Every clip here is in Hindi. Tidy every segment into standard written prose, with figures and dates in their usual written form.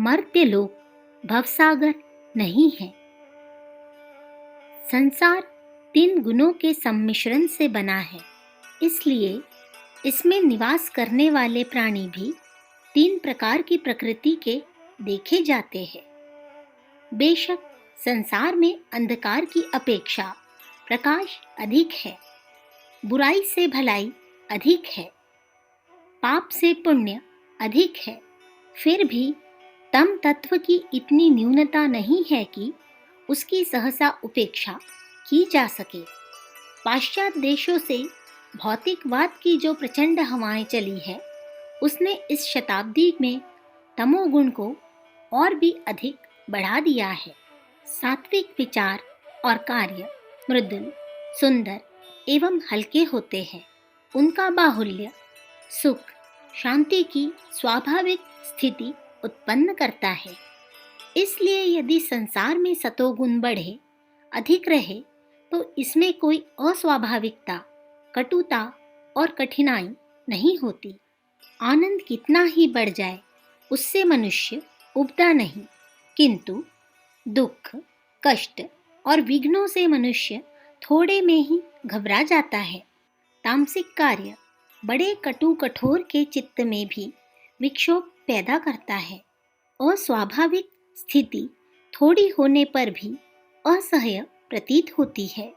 मर्त्यलोक भवसागर नहीं है। संसार 3 गुणों के सम्मिश्रण से बना है, इसलिए इसमें निवास करने वाले प्राणी भी 3 प्रकार की प्रकृति के देखे जाते हैं। बेशक संसार में अंधकार की अपेक्षा प्रकाश अधिक है, बुराई से भलाई अधिक है, पाप से पुण्य अधिक है, फिर भी तम तत्व की इतनी न्यूनता नहीं है कि उसकी सहसा उपेक्षा की जा सके। पाश्चात्य देशों से भौतिकवाद की जो प्रचंड हवाएं चली है, उसने इस शताब्दी में तमोगुण को और भी अधिक बढ़ा दिया है। सात्विक विचार और कार्य मृदुल, सुंदर एवं हल्के होते हैं। उनका बाहुल्य सुख, शांति की स्वाभाविक स्थिति उत्पन्न करता है। इसलिए यदि संसार में सतोगुण बढ़े, अधिक रहे, तो इसमें कोई अस्वाभाविकता, कटुता और कठिनाई नहीं होती। आनंद कितना ही बढ़ जाए, उससे मनुष्य उबता नहीं, किंतु दुख, कष्ट और विघ्नों से मनुष्य थोड़े में ही घबरा जाता है। तामसिक कार्य बड़े कटु कठोर के चित्त में भी विक्षोभ पैदा करता है। अस्वाभाविक स्थिति थोड़ी होने पर भी असह्य प्रतीत होती है।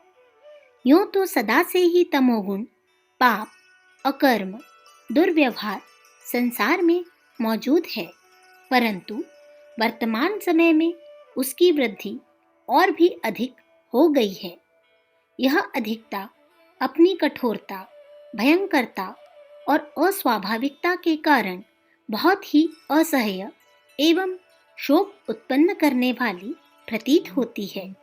यूं तो सदा से ही तमोगुण, पाप, अकर्म, दुर्व्यवहार संसार में मौजूद है, परंतु वर्तमान समय में उसकी वृद्धि और भी अधिक हो गई है। यह अधिकता अपनी कठोरता, भयंकरता और अस्वाभाविकता के कारण बहुत ही असह्य एवं शोक उत्पन्न करने वाली प्रतीत होती है।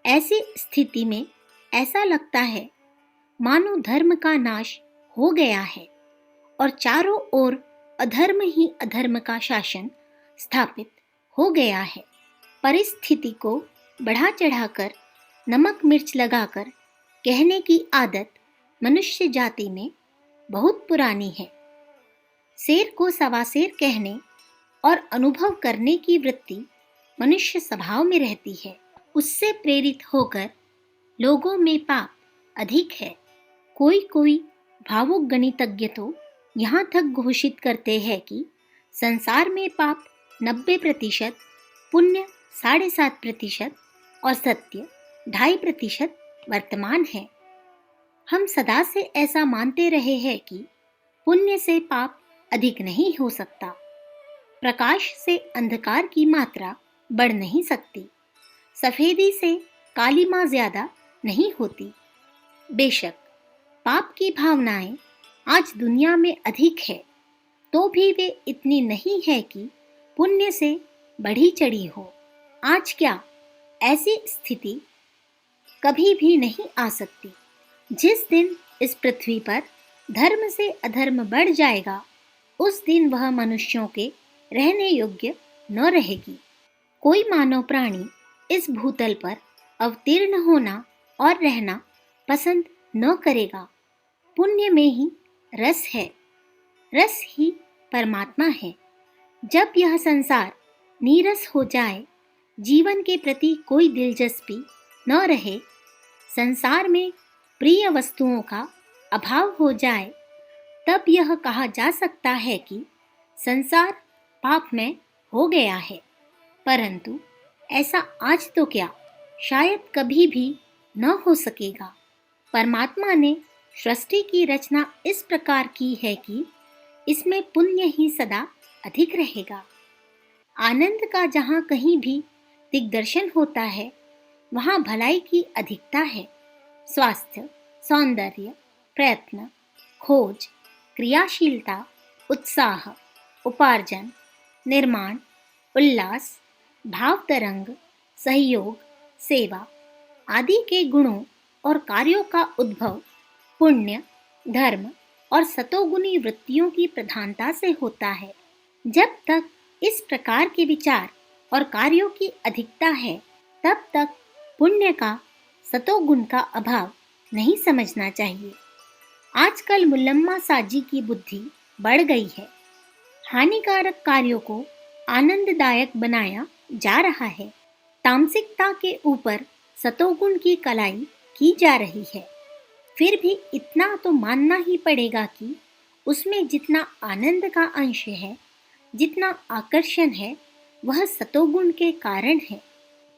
ऐसी स्थिति में ऐसा लगता है मानो धर्म का नाश हो गया है और चारों ओर अधर्म ही अधर्म का शासन स्थापित हो गया है। परिस्थिति को बढ़ा चढ़ाकर, नमक मिर्च लगाकर कहने की आदत मनुष्य जाति में बहुत पुरानी है। शेर को सवा शेर कहने और अनुभव करने की वृत्ति मनुष्य स्वभाव में रहती है। उससे प्रेरित होकर लोगों में पाप अधिक है। कोई कोई भावुक गणितज्ञ तो यहाँ तक घोषित करते हैं कि संसार में पाप 90%, पुण्य 7.5% और सत्य 2.5% वर्तमान है। हम सदा से ऐसा मानते रहे हैं कि पुण्य से पाप अधिक नहीं हो सकता, प्रकाश से अंधकार की मात्रा बढ़ नहीं सकती, सफेदी से कालीमा ज्यादा नहीं होती। बेशक पाप की भावनाएं आज दुनिया में अधिक है, तो भी वे इतनी नहीं है कि पुण्य से बढ़ी चढ़ी हो। आज क्या ऐसी स्थिति कभी भी नहीं आ सकती। जिस दिन इस पृथ्वी पर धर्म से अधर्म बढ़ जाएगा, उस दिन वह मनुष्यों के रहने योग्य न रहेगी। कोई मानव प्राणी इस भूतल पर अवतीर्ण होना और रहना पसंद न करेगा। पुण्य में ही रस है, रस ही परमात्मा है। जब यह संसार नीरस हो जाए, जीवन के प्रति कोई दिलचस्पी न रहे, संसार में प्रिय वस्तुओं का अभाव हो जाए, तब यह कहा जा सकता है कि संसार पापमय हो गया है। परंतु ऐसा आज तो क्या, शायद कभी भी न हो सकेगा। परमात्मा ने सृष्टि की रचना इस प्रकार की है कि इसमें पुण्य ही सदा अधिक रहेगा। आनंद का जहाँ कहीं भी दिग्दर्शन होता है, वहाँ भलाई की अधिकता है। स्वास्थ्य, सौंदर्य, प्रयत्न, खोज, क्रियाशीलता, उत्साह, उपार्जन, निर्माण, उल्लास, भाव तरंग, सहयोग, सेवा आदि के गुणों और कार्यों का उद्भव पुण्य, धर्म और सतोगुणी वृत्तियों की प्रधानता से होता है। जब तक इस प्रकार के विचार और कार्यों की अधिकता है, तब तक पुण्य का, सतोगुण का अभाव नहीं समझना चाहिए। आजकल मुलम्मा साजी की बुद्धि बढ़ गई है। हानिकारक कार्यों को आनंददायक बनाया जा रहा है। तामसिकता के ऊपर सतोगुण की कलाई की जा रही है। फिर भी इतना तो मानना ही पड़ेगा कि उसमें जितना आनंद का अंश है, जितना आकर्षण है, वह सतोगुण के कारण है।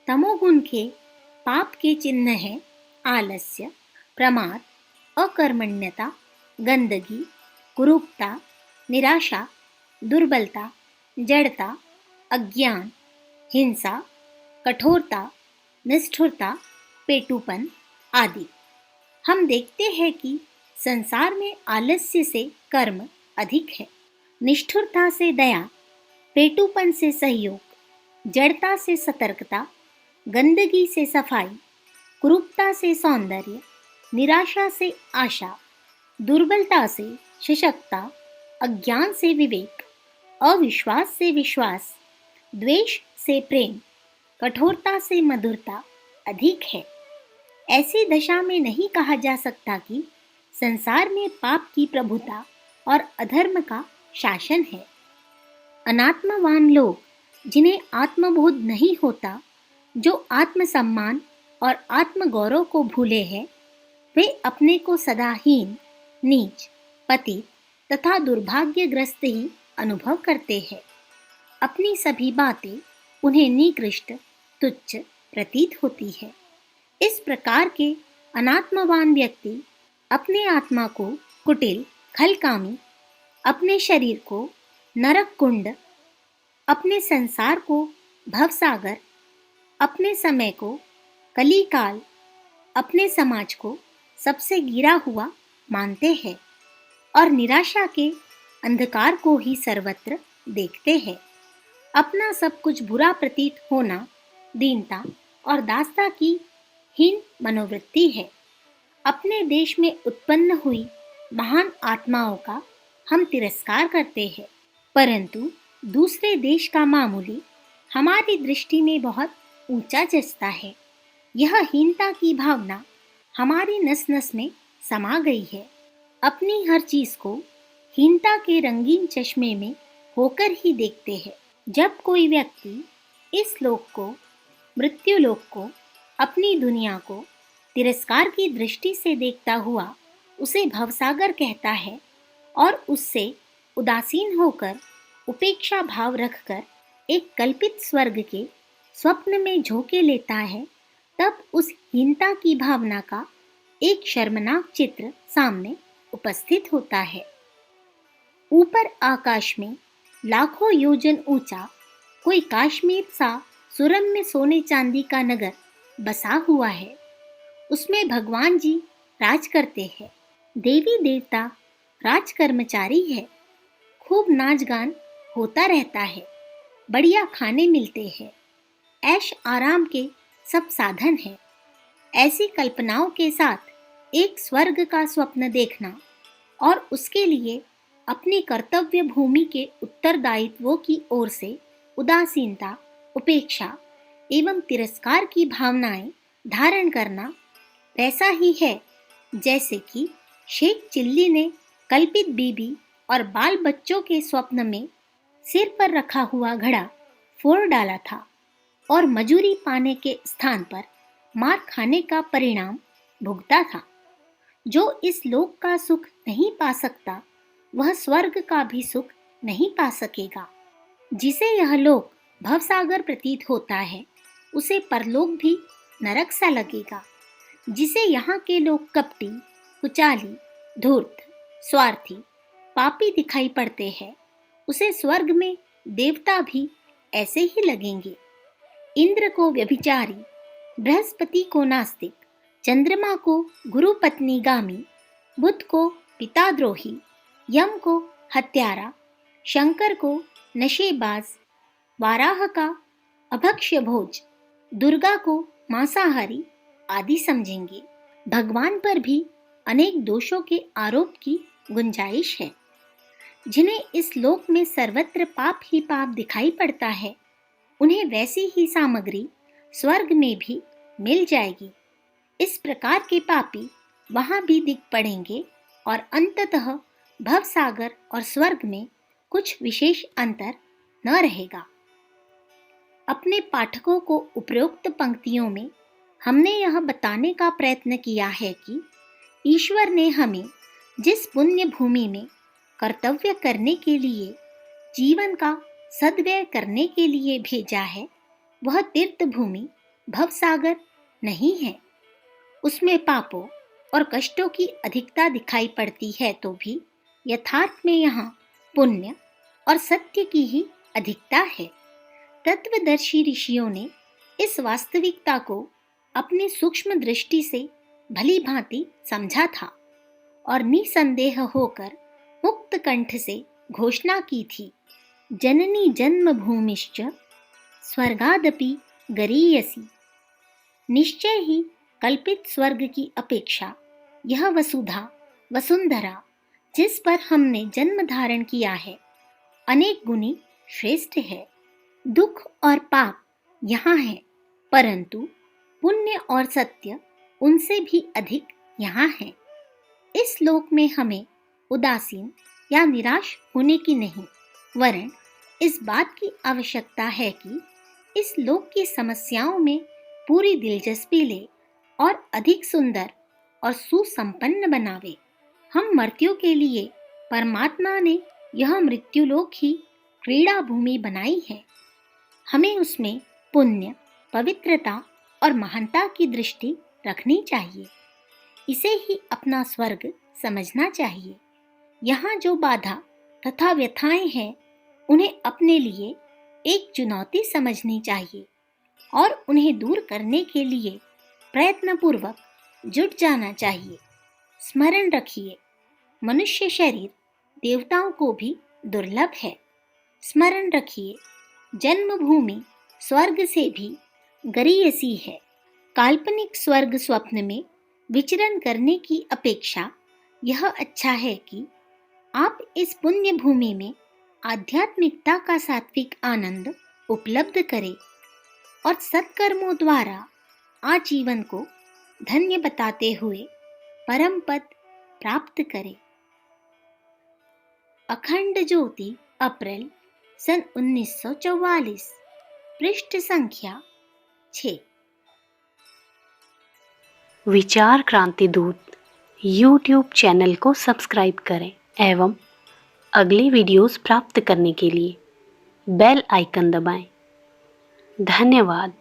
तमोगुण के पाप के चिन्ह हैं आलस्य, प्रमाद, अकर्मण्यता, गंदगी, कुरूपता, निराशा, दुर्बलता, जड़ता, अज्ञान, हिंसा, कठोरता, निष्ठुरता, पेटूपन आदि। हम देखते हैं कि संसार में आलस्य से कर्म अधिक है, निष्ठुरता से दया, पेटूपन से सहयोग, जड़ता से सतर्कता, गंदगी से सफाई, कुरूपता से सौंदर्य, निराशा से आशा, दुर्बलता से सशक्तता, अज्ञान से विवेक, अविश्वास से विश्वास, द्वेष से प्रेम, कठोरता से मधुरता अधिक है। ऐसी दशा में नहीं कहा जा सकता कि संसार में पाप की प्रभुता और अधर्म का शासन है। अनात्मवान लोग, जिन्हें आत्मबोध नहीं होता, जो आत्मसम्मान और आत्मगौरव को भूले हैं, वे अपने को सदा हीन, नीच, पतित तथा दुर्भाग्यग्रस्त ही अनुभव करते हैं। अपनी सभी बातें उन्हें निकृष्ट, तुच्छ प्रतीत होती है। इस प्रकार के अनात्मवान व्यक्ति अपने आत्मा को कुटिल, खलकामी, अपने शरीर को नरक कुंड, अपने संसार को भवसागर, अपने समय को कलीकाल, अपने समाज को सबसे गिरा हुआ मानते हैं और निराशा के अंधकार को ही सर्वत्र देखते हैं। अपना सब कुछ बुरा प्रतीत होना दीनता और दासता की हीन मनोवृत्ति है। अपने देश में उत्पन्न हुई महान आत्माओं का हम तिरस्कार करते हैं, परंतु दूसरे देश का मामूली हमारी दृष्टि में बहुत ऊंचा जचता है। यह हीनता की भावना हमारी नस नस में समा गई है। अपनी हर चीज को हीनता के रंगीन चश्मे में होकर ही देखते हैं। जब कोई व्यक्ति इस लोक को, मृत्यु लोक को, अपनी दुनिया को तिरस्कार की दृष्टि से देखता हुआ उसे भवसागर कहता है और उससे उदासीन होकर, उपेक्षा भाव रखकर एक कल्पित स्वर्ग के स्वप्न में झोंके लेता है, तब उस हीनता की भावना का एक शर्मनाक चित्र सामने उपस्थित होता है। ऊपर आकाश में लाखों योजन ऊंचा कोई काश्मीर सा सुरम्य सोने चांदी का नगर बसा हुआ है। उसमें भगवान जी राज करते हैं। देवी देवता राज कर्मचारी है। खूब नाच गान होता रहता है। बढ़िया खाने मिलते हैं। ऐश आराम के सब साधन हैं। ऐसी कल्पनाओं के साथ एक स्वर्ग का स्वप्न देखना और उसके लिए अपनी कर्तव्य भूमि के उत्तरदायित्वों की ओर से उदासीनता, उपेक्षा एवं तिरस्कार की भावनाएं धारण करना वैसा ही है जैसे कि शेख चिल्ली ने कल्पित बीबी और बाल बच्चों के स्वप्न में सिर पर रखा हुआ घड़ा फोड़ डाला था और मजूरी पाने के स्थान पर मार खाने का परिणाम भुगता था। जो इस लोक का सुख नहीं पा सकता, वह स्वर्ग का भी सुख नहीं पा सकेगा। जिसे यह लोक भवसागर प्रतीत होता है, उसे परलोक भी नरक सा लगेगा। जिसे यहाँ के लोग कपटी, कुचाली, धूर्त, स्वार्थी, पापी दिखाई पड़ते हैं, उसे स्वर्ग में देवता भी ऐसे ही लगेंगे। इंद्र को व्यभिचारी, बृहस्पति को नास्तिक, चंद्रमा को गुरु पत्नी गामी, बुध को पिताद्रोही, यम को हत्यारा, शंकर को नशेबाज, वाराह का अभक्ष्य भोज, दुर्गा को मांसाहारी आदि समझेंगे। भगवान पर भी अनेक दोषों के आरोप की गुंजाइश है। जिन्हें इस लोक में सर्वत्र पाप ही पाप दिखाई पड़ता है, उन्हें वैसी ही सामग्री स्वर्ग में भी मिल जाएगी। इस प्रकार के पापी वहां भी दिख पड़ेंगे और अंततः भवसागर और स्वर्ग में कुछ विशेष अंतर न रहेगा। अपने पाठकों को उपरोक्त पंक्तियों में हमने यह बताने का प्रयत्न किया है कि ईश्वर ने हमें जिस पुण्य भूमि में कर्तव्य करने के लिए, जीवन का सद्व्यय करने के लिए भेजा है, वह तीर्थ भूमि भवसागर नहीं है। उसमें पापों और कष्टों की अधिकता दिखाई पड़ती है तो भी यथार्थ में यहाँ पुण्य और सत्य की ही अधिकता है। तत्वदर्शी ऋषियों ने इस वास्तविकता को अपनी सूक्ष्म दृष्टि से भली भांति समझा था और निसंदेह होकर मुक्त कंठ से घोषणा की थी, जननी जन्मभूमिश्च स्वर्गादपि गरीयसी। निश्चय ही कल्पित स्वर्ग की अपेक्षा यह वसुधा वसुंधरा जिस पर हमने जन्म धारण किया है, अनेक गुनी श्रेष्ठ है। दुख और पाप यहाँ है, परंतु पुण्य और सत्य उनसे भी अधिक यहाँ है। इस लोक में हमें उदासीन या निराश होने की नहीं, वरन इस बात की आवश्यकता है कि इस लोक की समस्याओं में पूरी दिलचस्पी ले और अधिक सुंदर और सुसंपन्न बनावे। हम मर्त्यों के लिए परमात्मा ने यह मृत्युलोक ही क्रीड़ा भूमि बनाई है। हमें उसमें पुण्य, पवित्रता और महानता की दृष्टि रखनी चाहिए। इसे ही अपना स्वर्ग समझना चाहिए। यहाँ जो बाधा तथा व्यथाएं हैं, उन्हें अपने लिए एक चुनौती समझनी चाहिए और उन्हें दूर करने के लिए प्रयत्नपूर्वक जुट जाना चाहिए। स्मरण रखिए, मनुष्य शरीर देवताओं को भी दुर्लभ है। स्मरण रखिए, जन्मभूमि स्वर्ग से भी गरीयसी है। काल्पनिक स्वर्ग स्वप्न में विचरण करने की अपेक्षा यह अच्छा है कि आप इस पुण्य भूमि में आध्यात्मिकता का सात्विक आनंद उपलब्ध करें और सत्कर्मों द्वारा आजीवन को धन्य बताते हुए परम पद प्राप्त करें। अखंड ज्योति, अप्रैल सन 1944, पृष्ठ संख्या 6। विचार क्रांति दूत YouTube चैनल को सब्सक्राइब करें एवं अगले वीडियोस प्राप्त करने के लिए बेल आइकन दबाएं। धन्यवाद।